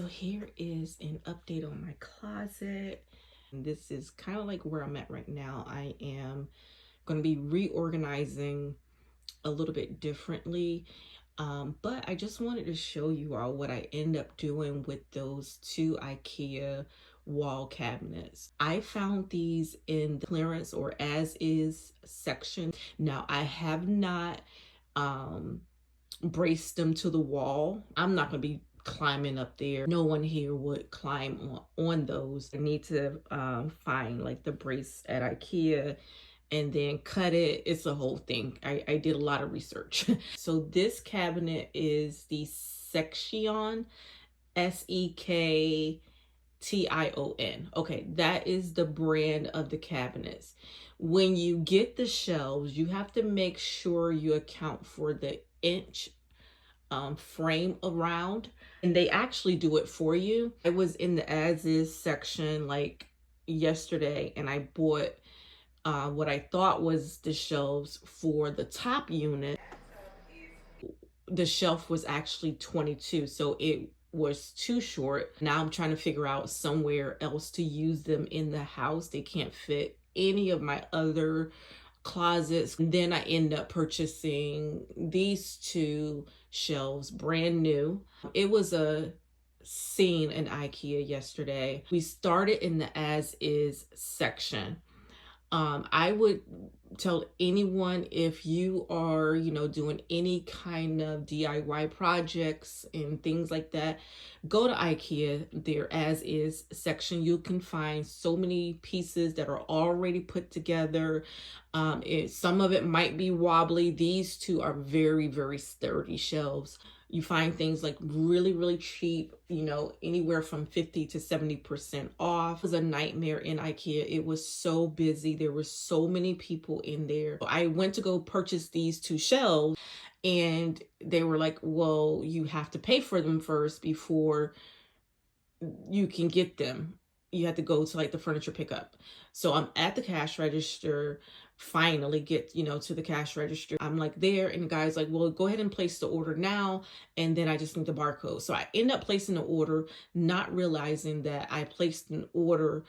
So here is an update on my closet. This is kind of like where I'm at right now. I am going to be reorganizing a little bit differently. But I just wanted to show you all what I end up doing with those two IKEA wall cabinets. I found these in the clearance or as is section. Now I have not braced them to the wall. I'm not going to be climbing up there. No one here would climb on those. I need to find like the brace at IKEA and then cut it. It's a whole thing. I did a lot of research. So this cabinet is the Section, Sektion. Okay, that is the brand of the cabinets. When you get the shelves, you have to make sure you account for the inch frame around, and they actually do it for you. I was in the as is section like yesterday and I bought what I thought was the shelves for the top unit. The shelf was actually 22, so it was too short. Now I'm trying to figure out somewhere else to use them in the house. They can't fit any of my other closets. And then I end up purchasing these two shelves brand new. It was a scene in IKEA yesterday. We started in the as is section. I would tell anyone, if you are, doing any kind of DIY projects and things like that, go to IKEA, their as is section. You can find so many pieces that are already put together. Some of it might be wobbly. These two are very, very sturdy shelves. You find things like really, really cheap, anywhere from 50 to 70% off. It was a nightmare in IKEA. It was so busy. There were so many people in there. I went to go purchase these two shelves and they were like, well, you have to pay for them first before you can get them. You have to go to like the furniture pickup. So I'm at the cash register, finally get, to the cash register. I'm like there and the guy's like, well, go ahead and place the order now. And then I just need the barcode. So I end up placing the order, not realizing that I placed an order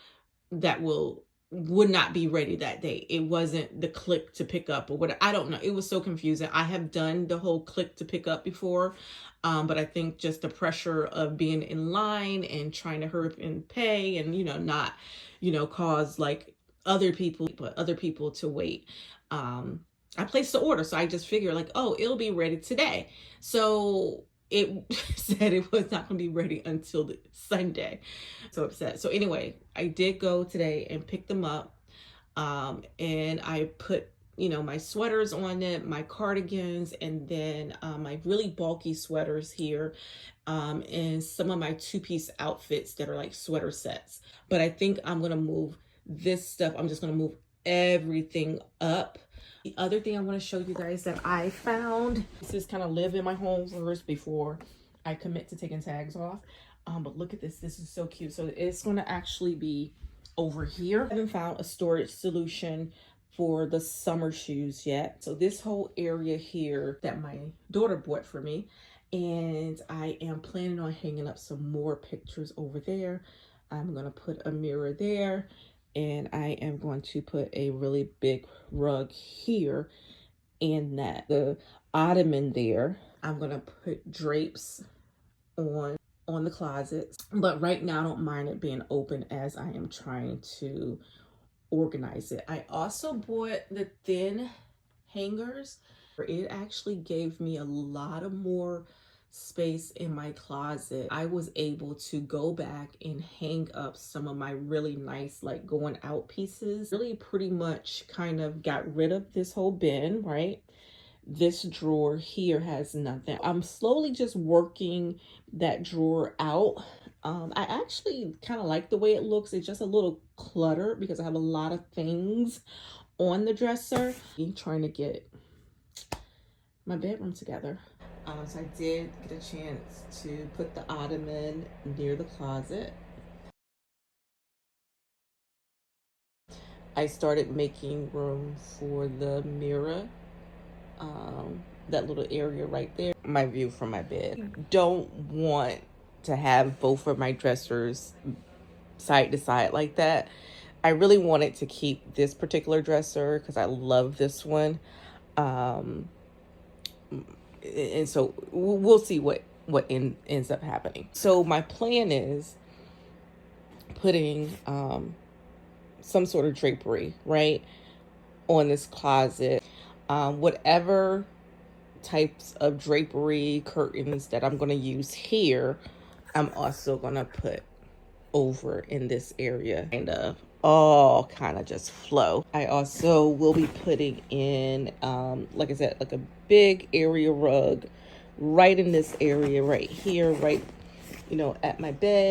that would not be ready that day. It wasn't the click to pick up or what. I don't know. It was so confusing. I have done the whole click to pick up before. But I think just the pressure of being in line and trying to hurry up and pay and, not, cause like other people to wait. I placed the order. So I just figured like, oh, it'll be ready today. So it said it was not going to be ready until the Sunday. So upset. So anyway, I did go today and pick them up. And I put, my sweaters on it, my cardigans, and then my really bulky sweaters here, and some of my two-piece outfits that are like sweater sets. But I think I'm going to move this stuff. I'm just going to move everything up. The other thing I want to show you guys that I found, this is kind of live in my home first before I commit to taking tags off. But look at this. This is so cute. So it's going to actually be over here. I haven't found a storage solution for the summer shoes yet. So this whole area here that my daughter bought for me, and I am planning on hanging up some more pictures over there. I'm going to put a mirror there. And I am going to put a really big rug here and the ottoman there. I'm going to put drapes on the closets. But right now I don't mind it being open as I am trying to organize it. I also bought the thin hangers. It actually gave me a lot of more space in my closet. I was able to go back and hang up some of my really nice like going out pieces. Really pretty much kind of got rid of this whole bin, right? This drawer here has nothing. I'm slowly just working that drawer out. I actually kind of like the way it looks. It's just a little cluttered because I have a lot of things on the dresser. I'm trying to get my bedroom together. So I did get a chance to put the ottoman near the closet. I started making room for the mirror, that little area right there. My view from my bed. Don't want to have both of my dressers side to side like that. I really wanted to keep this particular dresser because I love this one. And so we'll see what ends up happening. So my plan is putting some sort of drapery, right, on this closet. Whatever types of drapery, curtains that I'm going to use here, I'm also going to put over in this area, kind of all kind of just flow. I also will be putting in, like I said, like a big area rug right in this area right here, right, at my bed.